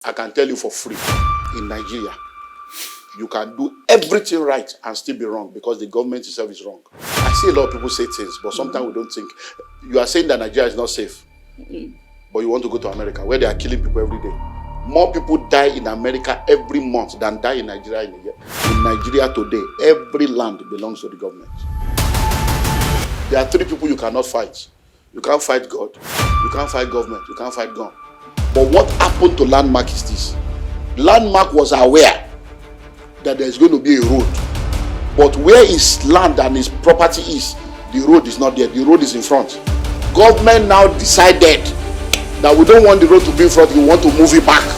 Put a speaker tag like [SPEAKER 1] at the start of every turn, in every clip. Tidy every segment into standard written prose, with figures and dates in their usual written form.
[SPEAKER 1] I can tell you for free, in Nigeria, you can do everything right and still be wrong because the government itself is wrong. I see a lot of people say things, but sometimes we don't think. You are saying that Nigeria is not safe, but you want to go to America where they are killing people every day. More people die in America every month than die in Nigeria in a year. In Nigeria today, every land belongs to the government. There are three people you cannot fight. You can't fight God, you can't fight government, you can't fight God. But what happened to Landmark is this. Landmark was aware that there's going to be a road. But where his land and his property is, the road is not there. The road is in front. Government now decided that we don't want the road to be in front, we want to move it back.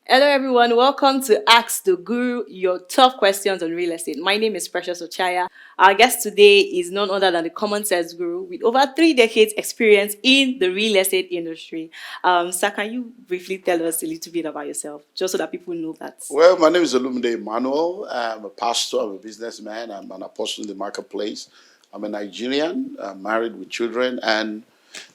[SPEAKER 2] Hello everyone, welcome to Ask the Guru, your tough questions on real estate. My name is Precious Ochaya. Our guest today is none other than the common sense guru with over 3 decades experience in the real estate industry. Sir, can you briefly tell us a little bit about yourself, just so that people know that?
[SPEAKER 1] Well, my name is Olumide Emmanuel. I'm a pastor, I'm a businessman, I'm an apostle in the marketplace. I'm a Nigerian, I'm married with children, and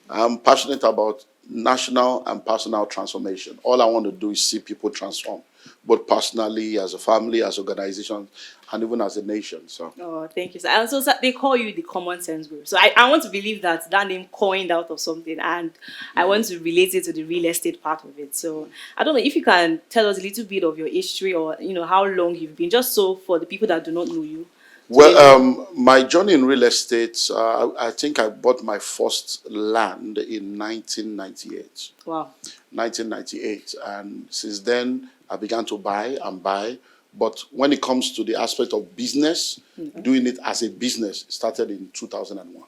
[SPEAKER 1] I'm passionate about national and personal transformation. All I want to do is see people transform, both personally, as a family, as organizations, and even as a nation. So,
[SPEAKER 2] Oh, thank you, sir. And so sir, they call you the common sense guru. So I want to believe that name coined out of something, and I want to relate it to the real estate part of it. So I don't know if you can tell us a little bit of your history, or how long you've been, just so for the people that do not know you.
[SPEAKER 1] well, my journey in real estate, I think I bought my first land in 1998.
[SPEAKER 2] Wow.
[SPEAKER 1] 1998, and since then I began to buy and buy. But when it comes to the aspect of business, doing it as a business started in 2001.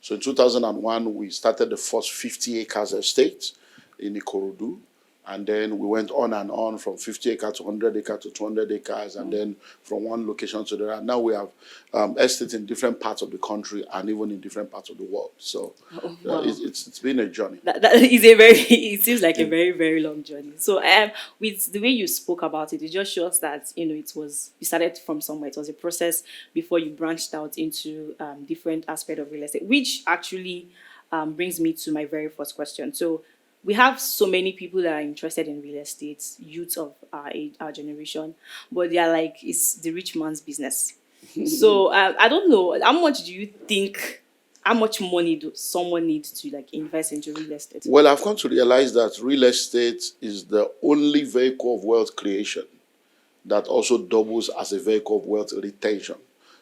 [SPEAKER 1] So in 2001 we started the first 50 acres estate in Ikorodu, and then we went on and on from 50 acres to 100 acres to 200 acres, and then from one location to the other. Now we have estates in different parts of the country and even in different parts of the world. So
[SPEAKER 2] Wow.
[SPEAKER 1] it's been a journey.
[SPEAKER 2] That is a very, it seems like a very, very long journey. So with the way you spoke about it, it just shows that, it was, you started from somewhere. It was a process before you branched out into different aspects of real estate, which actually brings me to my very first question. So we have so many people that are interested in real estate, youth of our age, our generation, but they are like, it's the rich man's business. So I don't know, how much do you think, how much money do someone need to invest into real estate?
[SPEAKER 1] Well, I've come to realize that real estate is the only vehicle of wealth creation that also doubles as a vehicle of wealth retention.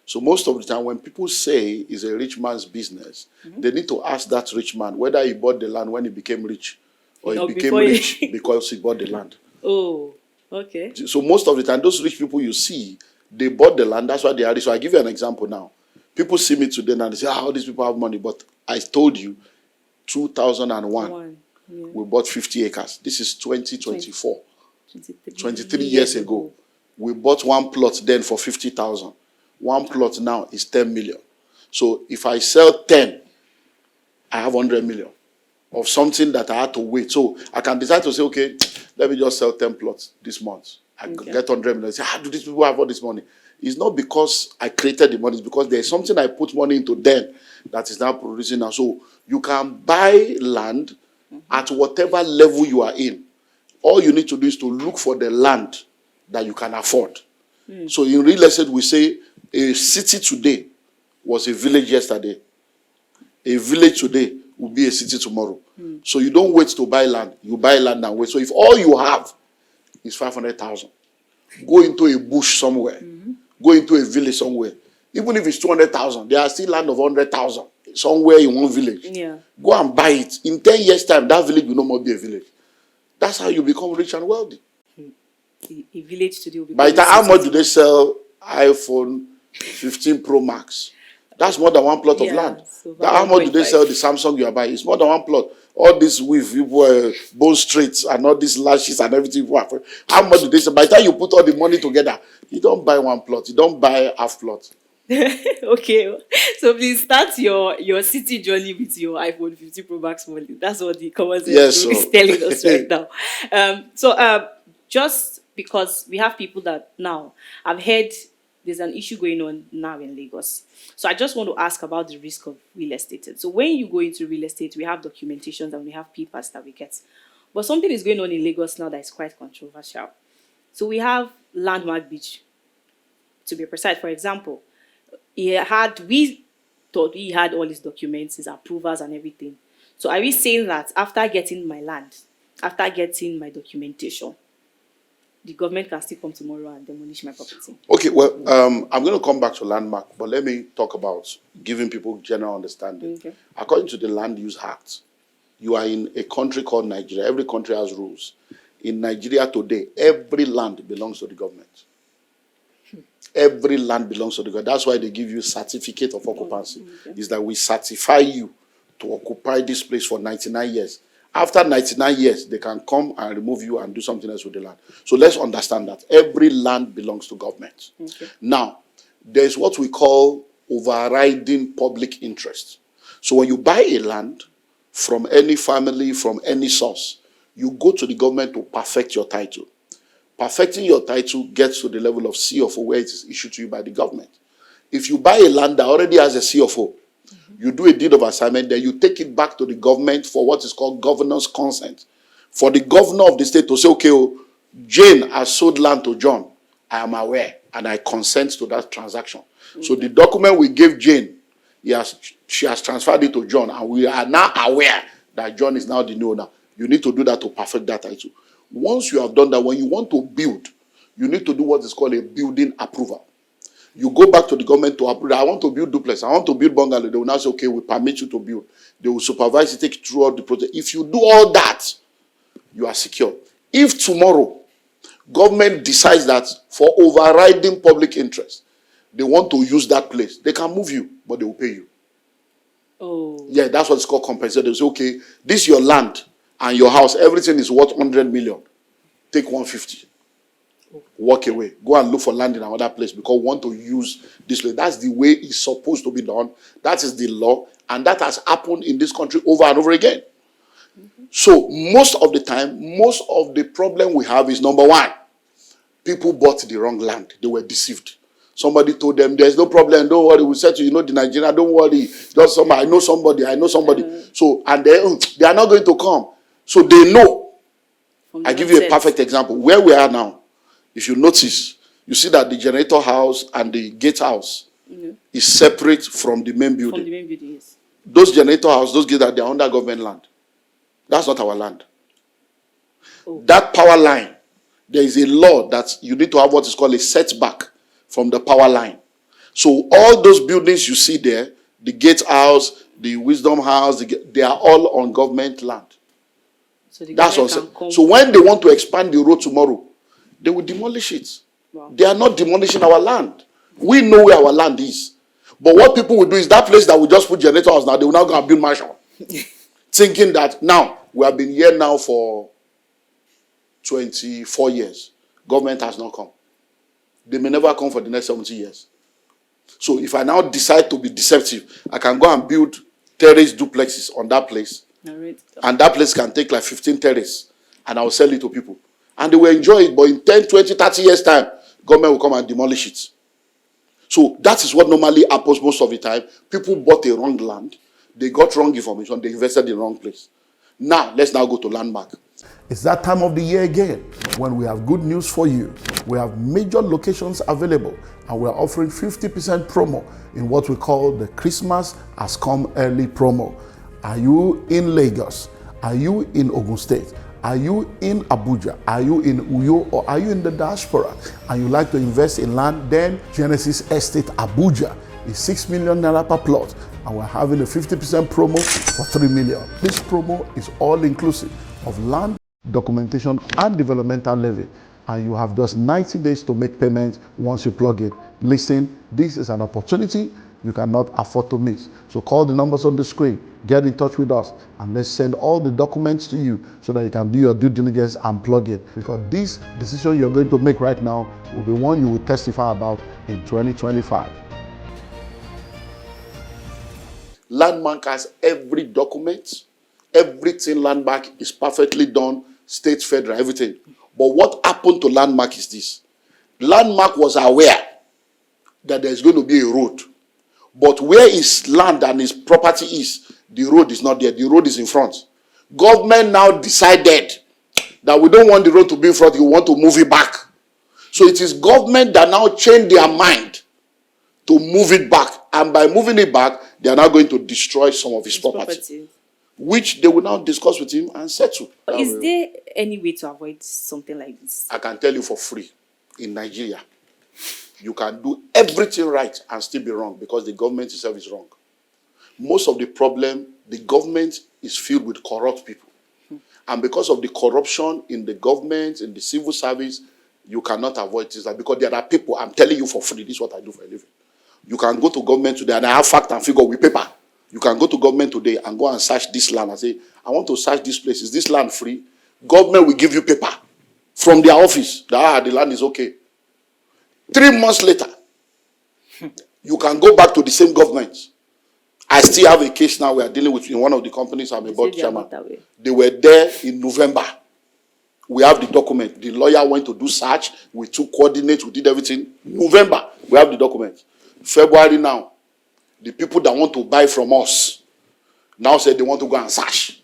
[SPEAKER 1] So most of the time when people say it's a rich man's business, they need to ask that rich man whether he bought the land when he became rich or he became rich because he bought the land.
[SPEAKER 2] Oh, okay.
[SPEAKER 1] So most of the time, those rich people you see, they bought the land, that's why they are rich. So I give you an example now. People see me today and they say, all these people have money. But I told you, 2001, we bought 50 acres. This is 2024. 23 years ago. We bought one plot then for 50,000. One plot now is 10 million. So if I sell 10, I have 100 million of something that I had to wait. So I can decide to say, okay, let me just sell 10 plots this month. I get 100 million. Say, how do these people have all this money? It's not because I created the money, it's because there's something I put money into then that is now producing now. So you can buy land at whatever level you are in. All you need to do is to look for the land that you can afford. So in real estate, we say a city today was a village yesterday. A village today will be a city tomorrow. So you don't wait to buy land. You buy land and wait. So if all you have is 500,000, go into a bush somewhere. Go into a village somewhere. Even if it's 200,000, there are still land of 100,000 somewhere in one village.
[SPEAKER 2] Yeah.
[SPEAKER 1] Go and buy it. In 10 years' time, that village will no more be a village. That's how you become rich and wealthy.
[SPEAKER 2] A village today will be.
[SPEAKER 1] By the time, how much do they sell iPhone 15 Pro Max? That's more than one plot of land.
[SPEAKER 2] So
[SPEAKER 1] How much do they sell the Samsung you are buying? It's more than one plot. All this with bone streets and all these lashes and everything. How much do they sell? By the time you put all the money together, you don't buy one plot. You don't buy half plot.
[SPEAKER 2] Okay, so please start your city journey with your iPhone 15 Pro Max money. That's what the common sense is telling us right now. So just because we have people that now, I've heard there's an issue going on now in Lagos. So I just want to ask about the risk of real estate. So when you go into real estate, we have documentations and we have papers that we get. But something is going on in Lagos now that is quite controversial. So we have Landmark Beach, to be precise. For example, we thought he had all his documents, his approvals and everything. So are we saying that after getting my land, after getting my documentation, the government can still come tomorrow and demolish my property?
[SPEAKER 1] Okay, well, I'm going to come back to landmark, but let me talk about giving people general understanding.
[SPEAKER 2] Okay.
[SPEAKER 1] According to the Land Use Act, you are in a country called Nigeria. Every country has rules. In Nigeria today, every land belongs to the government. Every land belongs to the government. That's why they give you certificate of occupancy.
[SPEAKER 2] Okay.
[SPEAKER 1] Is that we certify you to occupy this place for 99 years. After 99 years, they can come and remove you and do something else with the land. So let's understand that every land belongs to government.
[SPEAKER 2] Okay.
[SPEAKER 1] Now, there's what we call overriding public interest. So when you buy a land from any family, from any source, you go to the government to perfect your title. Perfecting your title gets to the level of C of O where it is issued to you by the government. If you buy a land that already has a C of O, you do a deed of assignment, then you take it back to the government for what is called governor's consent. For the governor of the state to say, okay, oh, Jane has sold land to John. I am aware and I consent to that transaction. Okay. So the document we gave Jane, she has transferred it to John, and we are now aware that John is now the new owner. You need to do that to perfect that title. Once you have done that, when you want to build, you need to do what is called a building approval. You go back to the government to approve. I want to build duplex. I want to build bungalow. They will now say, okay, we permit you to build. They will supervise you, take you throughout the project. If you do all that, you are secure. If tomorrow, government decides that for overriding public interest, they want to use that place, they can move you, but they will pay you.
[SPEAKER 2] Oh.
[SPEAKER 1] Yeah, that's what it's called compensation. They say, okay, this is your land and your house. Everything is worth 100 million. Take 150. Walk away. Go and look for land in another place because we want to use this place. That's the way it's supposed to be done. That is the law. And that has happened in this country over and over again. Mm-hmm. So most of the time, most of the problem we have is number one, people bought the wrong land. They were deceived. Somebody told them, there's no problem. Don't worry. We said to you, the Nigerian, don't worry. Just somebody, I know somebody. So, and they are not going to come. So they know. I give you a perfect example. Where we are now, if you notice, you see that the generator house and the gate house is separate from the main building.
[SPEAKER 2] From the main building, yes.
[SPEAKER 1] Those generator houses, those gates, they are under government land. That's not our land. Oh. That power line, there is a law that you need to have what is called a setback from the power line. So all those buildings you see there, the gate house, the wisdom house, they are all on government land.
[SPEAKER 2] So
[SPEAKER 1] that's what. So when they want to expand the road tomorrow, they will demolish it. Wow. They are not demolishing our land. We know where our land is. But what people will do is that place that we just put generator house now, they will now go and build mansion. Thinking that now, we have been here now for 24 years. Government has not come. They may never come for the next 70 years. So if I now decide to be deceptive, I can go and build terrace duplexes on that place. And that place can take like 15 terrace. And I will sell it to people. And they will enjoy it, but in 10, 20, 30 years' time, government will come and demolish it. So that is what normally happens most of the time. People bought a wrong land. They got wrong information. They invested in the wrong place. Now, let's now go to landmark. It's that time of the year again when we have good news for you. We have major locations available and we're offering 50% promo in what we call the Christmas Has Come Early promo. Are you in Lagos? Are you in Ogun State? Are you in Abuja? Are you in Uyo? Or are you in the diaspora and you like to invest in land? Then Genesis Estate Abuja is 6 million naira per plot and we're having a 50% promo for 3 million. This promo is all inclusive of land, documentation and developmental levy, and you have just 90 days to make payments once you plug it. Listen, this is an opportunity you cannot afford to miss. So call the numbers on the screen, get in touch with us, and let's send all the documents to you so that you can do your due diligence and plug it. Because this decision you're going to make right now will be one you will testify about in 2025. Landmark has every document, everything Landmark is perfectly done, state, federal, everything. But what happened to Landmark is this. Landmark was aware that there's going to be a road. But where his land and his property is, the road is not there. The road is in front. Government now decided that we don't want the road to be in front. We want to move it back. So it is government that now changed their mind to move it back. And by moving it back, they are now going to destroy some of his property, which they will now discuss with him and settle.
[SPEAKER 2] But is there any way to avoid something like this?
[SPEAKER 1] I can tell you for free. In Nigeria, you can do everything right and still be wrong because the government itself is wrong. Most of the problem, the government is filled with corrupt people. And because of the corruption in the government, in the civil service, you cannot avoid this. Because there are people, I'm telling you for free, this is what I do for a living. You can go to government today, and I have fact and figure with paper. You can go to government today and go and search this land and say, I want to search this place. Is this land free? Government will give you paper from their office that the land is okay. 3 months later, you can go back to the same government. I still have a case now we are dealing with in one of the companies I'm a board chairman. They were there in November. We have the document. The lawyer went to do search. We took coordinates. We did everything. November, we have the document. February now, the people that want to buy from us now said they want to go and search.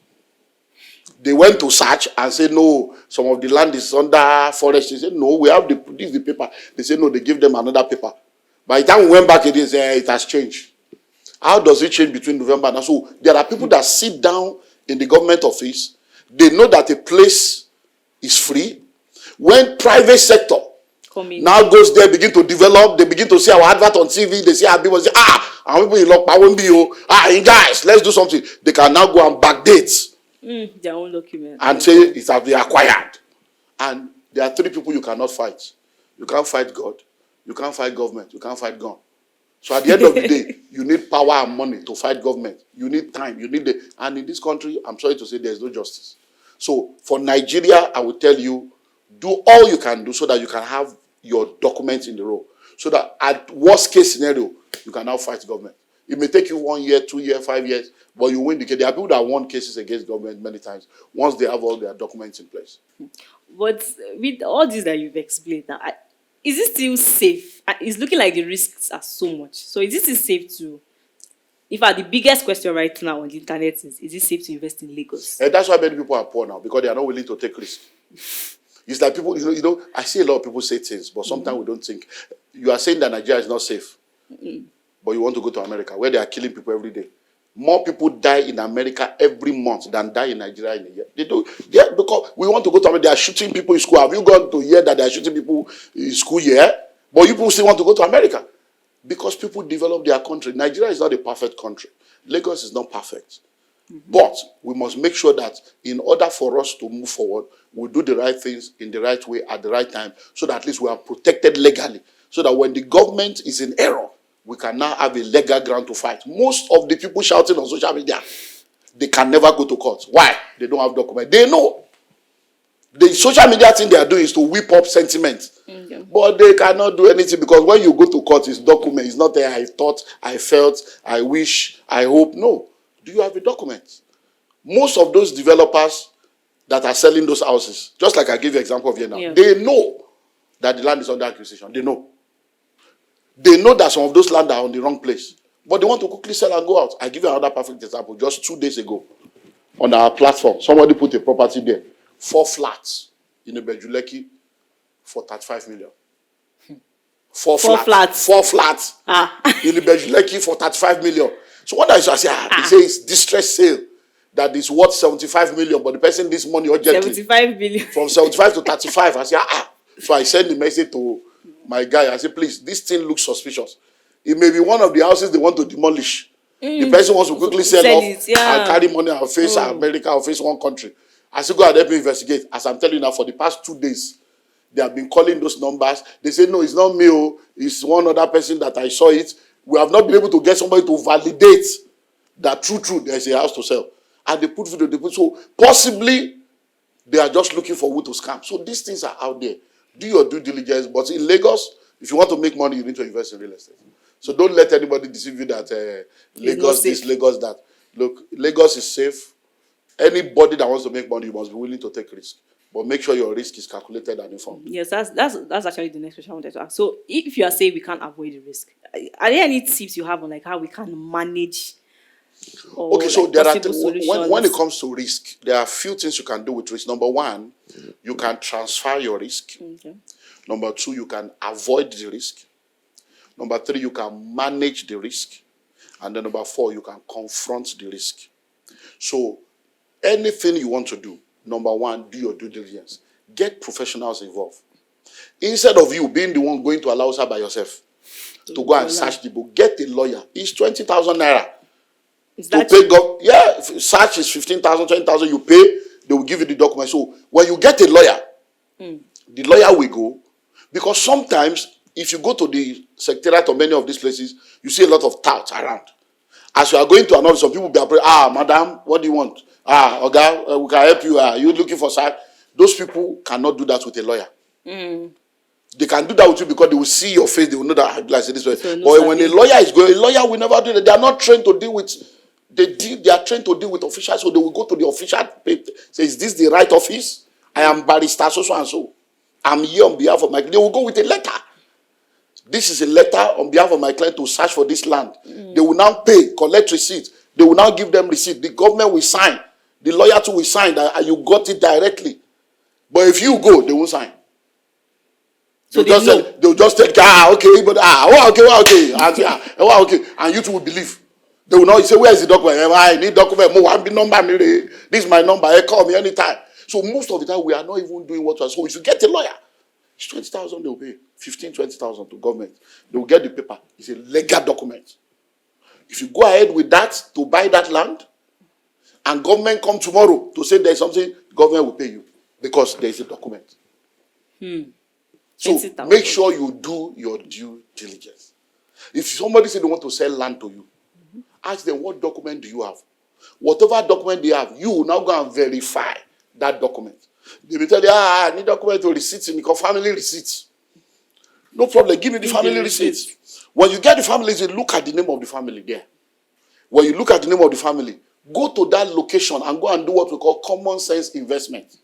[SPEAKER 1] They went to search and said, no, some of the land is under forest. They said, no, we have this is the paper. They said, no, they give them another paper. By the time we went back, it has changed. How does it change between November and now? So there are people that sit down in the government office. They know that a place is free. When private sector now goes there, begin to develop, they begin to see our advert on TV, they see our people say, and people in lock, guys, let's do something. They can now go and backdate
[SPEAKER 2] their own document
[SPEAKER 1] and say it has been acquired. And there are 3 people you cannot fight. You can't fight God, you can't fight government, you can't fight gun. So at the end of the day, you need power and money to fight government. You need time, you need and in this country, I'm sorry to say there's no justice. So for Nigeria, I will tell you, do all you can do so that you can have your documents in the row. So that at worst case scenario, you can now fight government. It may take you 1 year, 2 years, 5 years, but you win the case. There are people that won cases against government many times once they have all their documents in place.
[SPEAKER 2] But with all this that you've explained now, is it still safe? It's looking like the risks are so much. So is it still safe to, in fact, the biggest question right now on the internet is it safe to invest in Lagos?
[SPEAKER 1] And that's why many people are poor now, because they are not willing to take risks. It's like people, I see a lot of people say things, but sometimes we don't think. You are saying that Nigeria is not safe, but you want to go to America, where they are killing people every day. More people die in America every month than die in Nigeria in a year. They do, yeah, because we want to go to America. They are shooting people in school. Have you gone to hear that they are shooting people in school here? But you people still want to go to America because people develop their country. Nigeria is not a perfect country. Lagos is not perfect. But we must make sure that in order for us to move forward, we do the right things in the right way at the right time, so that at least we are protected legally. So that when the government is in error, we can now have a legal ground to fight. Most of the people shouting on social media, they can never go to court. Why? They don't have documents. They know. The social media thing they are doing is to whip up sentiment. But they cannot do anything, because when you go to court, it's document. It's not there, I thought, I felt, I wish, I hope. No. Do you have a document? Most of those developers that are selling those houses, just like I gave you an example of here now, they know that the land is under acquisition. They know. They know that some of those land are on the wrong place. But they want to quickly sell and go out. I give you another perfect example. Just 2 days ago, on our platform, somebody put a property there. 4 flats in Ebejuleki for 35 million. 4 flats. 4 flats in Ebejuleki for 35 million. So what I say, they say it's distress sale that is worth 75 million, but the person needs money urgently.
[SPEAKER 2] 75 million.
[SPEAKER 1] From 75 to 35. I say, So I send the message to my guy. I say, please, this thing looks suspicious. It may be one of the houses they want to demolish. The person wants to quickly sell off and carry money and face America or face one country. I say, go ahead, help me investigate. As I'm telling you now, for the past 2 days, they have been calling those numbers. They say, no, it's not me. It's one other person that I saw it. We have not been able to get somebody to validate that true, there's a house to sell. And they put video, so possibly they are just looking for who to scam. So these things are out there. Do your due diligence. But in Lagos, if you want to make money, you need to invest in real estate. So don't let anybody deceive you that Lagos this, Lagos that. Look, Lagos is safe. Anybody that wants to make money, you must be willing to take risk. but make sure your risk is calculated and informed.
[SPEAKER 2] Yes, that's actually the next question I wanted to ask. So if you are saying we can't avoid the risk, are there any tips you have on like how we can manage or
[SPEAKER 1] Okay, so
[SPEAKER 2] like
[SPEAKER 1] there are
[SPEAKER 2] possible
[SPEAKER 1] when it
[SPEAKER 2] solutions?
[SPEAKER 1] comes to risk, there are a few things you can do with risk. Number one, you can transfer your risk.
[SPEAKER 2] Okay.
[SPEAKER 1] Number two, you can avoid the risk. Number three, you can manage the risk. And then number four, you can confront the risk. So anything you want to do, number one, do your due diligence. Get professionals involved. Instead of you being the one going to Alausa by yourself to go and search the book, get a lawyer. It's 20,000 naira.
[SPEAKER 2] Is
[SPEAKER 1] To
[SPEAKER 2] that
[SPEAKER 1] pay yeah, search is 15,000, 20,000. You pay, they will give you the document. So when you get a lawyer, the lawyer will go, because sometimes if you go to the secretariat of many of these places, you see a lot of touts around. As you are going to another, some people be afraid. Madam, what do you want? Okay, we can help you. You looking for search? Those people cannot do that with a lawyer. They can do that with you because they will see your face. They will know that like this way.
[SPEAKER 2] So no
[SPEAKER 1] But when a
[SPEAKER 2] sabi.
[SPEAKER 1] lawyer is going, a lawyer will never do that. They are not trained to deal with. They are trained to deal with officials, so they will go to the official paper. Say, is this the right office? I am barrister so and so. I'm here on behalf of my. They will go with a letter. This is a letter on behalf of my client to search for this land. They will now pay, collect receipt. They will now give them receipt. The government will sign. The lawyer too will sign that you got it directly. But if you go, they won't sign.
[SPEAKER 2] So
[SPEAKER 1] They'll just take, okay, but okay, and you two will believe. They will not say, where is the document? I need document. This is my number. Call me anytime. So most of the time, we are not even doing what we are. So if you get a lawyer, it's 20,000 they will pay. 15, 20,000 to government. They will get the paper. It's a legal document. If you go ahead with that to buy that land, and government come tomorrow to say there's something, government will pay you because there is a document. So
[SPEAKER 2] 20,000.
[SPEAKER 1] make sure you do your due diligence. If somebody say they want to sell land to you, ask them, what document do you have? Whatever document they have, you now go and verify that document. They will tell you, I need document to receipts in family receipts. No problem, give me the family receipts. When you get the family receipt, look at the name of the family there. When you look at the name of the family, go to that location and go and do what we call common sense investment.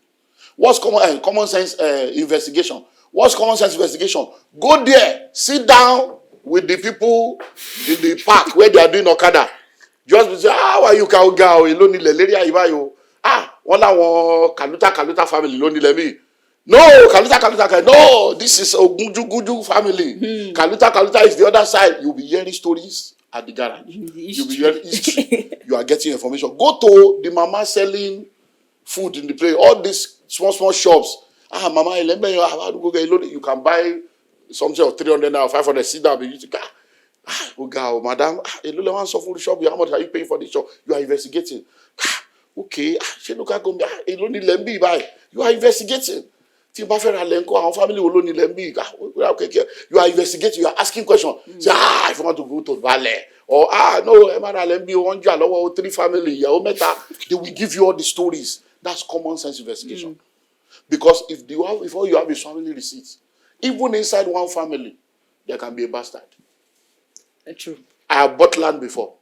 [SPEAKER 1] What's common sense investigation? What's common sense investigation? Go there, sit down with the people in the park where they are doing Okada. Just say, how are you, Kauga? Kaluta family, No, no, this is Ogunjuguju family. Kaluta is the other side. You'll be hearing stories at the garage. You'll be hearing history. You are getting information. Go to the mama selling food in the place. All these small shops. Mama, you can buy something of 300 now, 500. Sit down. Madam, shop. How much are you paying for this shop? You are investigating. Okay, you are investigating. You are investigating, you are asking questions. Say, if you want to go to Valley, or no, 3 family, they will give you all the stories. That's common sense investigation. Because if you have a family receipts, even inside one family, there can be a bastard.
[SPEAKER 2] True.
[SPEAKER 1] I have bought land before.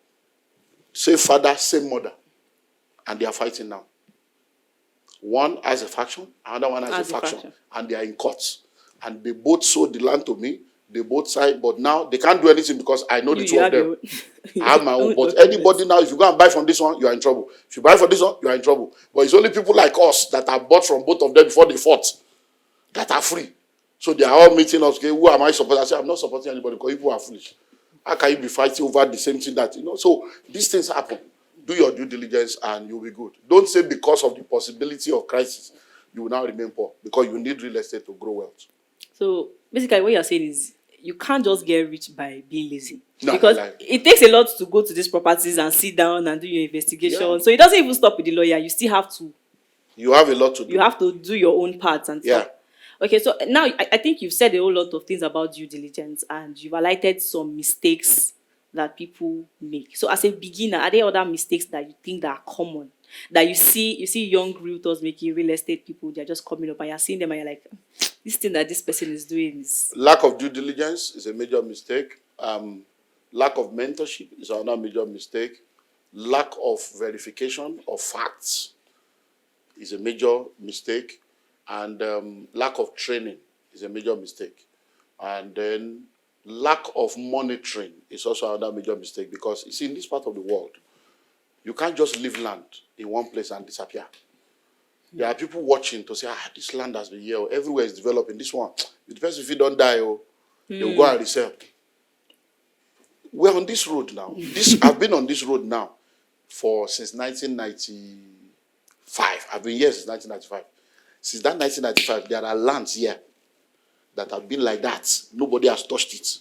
[SPEAKER 1] Same father, same mother. And they are fighting now. One has a faction, another one has a faction. And they are in courts. And they both sold the land to me. They both signed, but now they can't do anything because I know the two of them. I have my own. But anybody now, if you go and buy from this one, you are in trouble. If you buy from this one, you are in trouble. But it's only people like us that have bought from both of them before they fought that are free. So they are all meeting us. Okay, who am I supporting? I say, I'm not supporting anybody because people are foolish. How can you be fighting over the same thing that, So these things happen. Do your due diligence and you'll be good. Don't say because of the possibility of crisis, you will now remain poor because you need real estate to grow wealth.
[SPEAKER 2] So basically what you're saying is you can't just get rich by being lazy.
[SPEAKER 1] No,
[SPEAKER 2] because it takes a lot to go to these properties and sit down and do your investigation. Yeah. So it doesn't even stop with the lawyer. You still have to.
[SPEAKER 1] You have a lot to do.
[SPEAKER 2] You have to do your own parts and stuff. Okay, so now I think you've said a whole lot of things about due diligence and you've highlighted some mistakes that people make. So as a beginner, are there other mistakes that you think that are common? That you see young realtors making, real estate people, they're just coming up and you're seeing them and you're like, this thing that this person is doing is...
[SPEAKER 1] Lack of due diligence is a major mistake. Lack of mentorship is another major mistake. Lack of verification of facts is a major mistake. And lack of training is a major mistake. And then lack of monitoring is also another major mistake, because you see, in this part of the world, you can't just leave land in one place and disappear. There are people watching to say, this land has been here, everywhere is developing. This one, it depends if you don't die, they will go and resell. We're on this road now. I've been on this road now since 1995. I've been here since 1995. Since that 1995, there are lands here that have been like that. Nobody has touched it.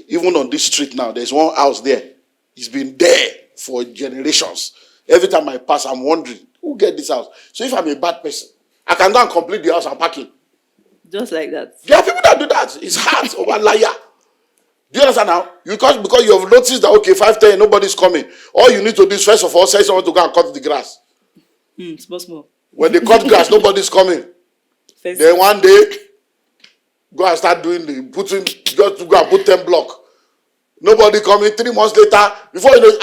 [SPEAKER 1] Even on this street now, there's one house there. It's been there for generations. Every time I pass, I'm wondering, who get this house? So if I'm a bad person, I can go and complete the house and park in.
[SPEAKER 2] Just like that.
[SPEAKER 1] There are people that do that. It's hard over liar. Do you understand now? Because you have noticed that, okay, 5:10, nobody's coming. All you need to do is, first of all, say someone to go and cut the grass.
[SPEAKER 2] Small.
[SPEAKER 1] When they cut grass, nobody's coming. Then one day, go and start doing just to go and put 10 block. Nobody coming. 3 months later, before you know,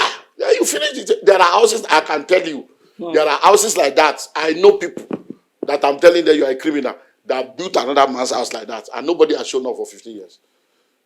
[SPEAKER 1] you finish it. There are houses, I can tell you. Wow. There are houses like that. I know people that I'm telling them you are a criminal that built another man's house like that, and nobody has shown up for 15 years.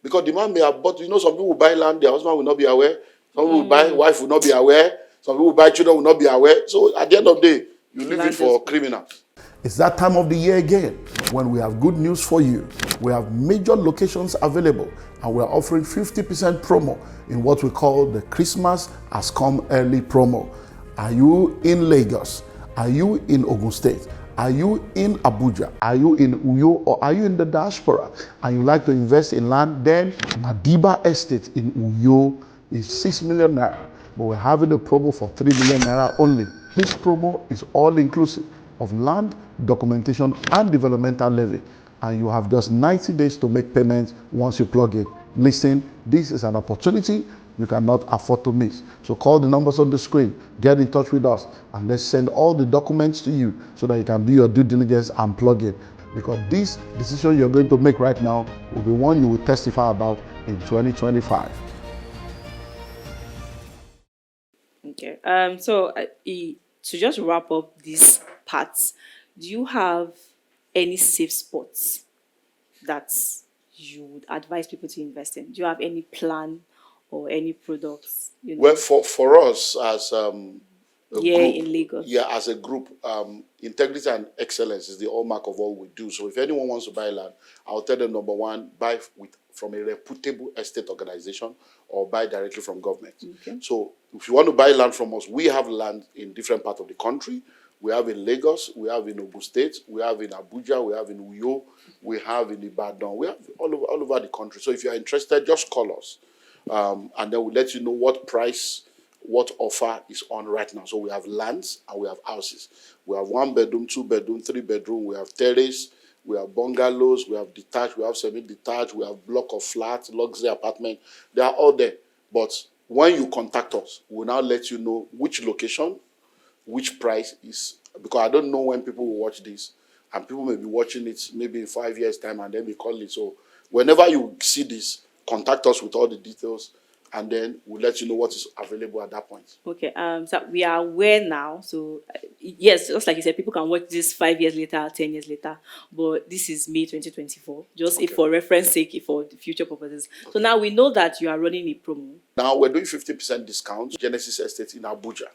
[SPEAKER 1] Because the man may have bought, some people will buy land, their husband will not be aware. Some people will buy, wife will not be aware. Some people will buy, children will not be aware. So at the end of the day, you leave it for criminals.
[SPEAKER 3] It's that time of the year again when we have good news for you. We have major locations available, and we're offering 50% promo in what we call the Christmas Has Come Early promo. Are you in Lagos? Are you in Ogun State? Are you in Abuja? Are you in Uyo? Or are you in the diaspora and you like to invest in land? Then Madiba Estate in Uyo is 6 million naira, but we're having a promo for 3 million naira only. This promo is all inclusive of land, documentation, and developmental levy, and you have just 90 days to make payments once you plug in. Listen, this is an opportunity you cannot afford to miss. So call the numbers on the screen, get in touch with us, and let's send all the documents to you so that you can do your due diligence and plug in. Because this decision you're going to make right now will be one you will testify about in 2025.
[SPEAKER 2] Okay. So to just wrap up these parts, do you have any safe spots that you would advise people to invest in? Do you have any plan or any products?
[SPEAKER 1] Well, for us as a group,
[SPEAKER 2] in Lagos.
[SPEAKER 1] Yeah, as a group, integrity and excellence is the hallmark of what we do. So if anyone wants to buy land, I'll tell them, number one, buy from a reputable estate organization or buy directly from government. Okay. So if you want to buy land from us, we have land in different parts of the country. We have in Lagos, we have in Ogun State, we have in Abuja, we have in Uyo, we have in Ibadan, we have all over the country. So if you are interested, just call us. And then we'll let you know what price, what offer is on right now. So we have lands and we have houses. We have 1 bedroom, 2 bedroom, 3 bedroom, we have terrace, we have bungalows, we have detached, we have semi-detached, we have block of flats, luxury apartment. They are all there. But when you contact us, we'll now let you know which location, which price is, because I don't know when people will watch this, and people may be watching it maybe in 5 years' time and then be calling. So whenever you see this, contact us with all the details, and then we'll let you know what is available at that point.
[SPEAKER 2] Okay. So we are aware now. So yes, just like you said, people can watch this 5 years later, 10 years later. But this is May 2024. Just if for reference sake, for the future purposes. Okay. So now we know that you are running a promo. Now
[SPEAKER 1] we're doing 50% discount. Genesis Estate in Abuja.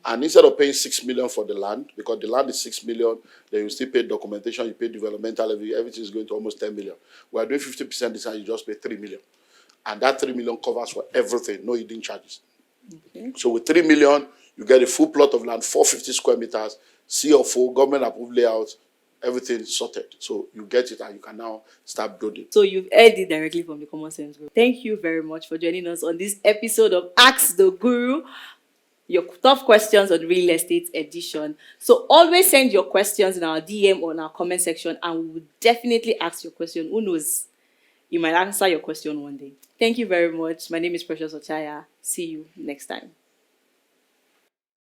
[SPEAKER 1] And instead of paying 6 million for the land, because the land is 6 million, then you still pay documentation, you pay developmental, everything is going to almost 10 million. We are doing 50% discount, you just pay 3 million. And that 3 million covers for everything, no hidden charges. Okay. So with 3 million, you get a full plot of land, 450 square meters, CFO, government approved layout, everything sorted. So you get it and you can now start building. So you've heard it directly from the Common Sense Group. Thank you very much for joining us on this episode of Ask the Guru, your tough questions on real estate edition. So always send your questions in our DM or in our comment section, and we will definitely ask your question. Who knows? You might answer your question one day. Thank you very much. My name is Precious Ochaya. See you next time.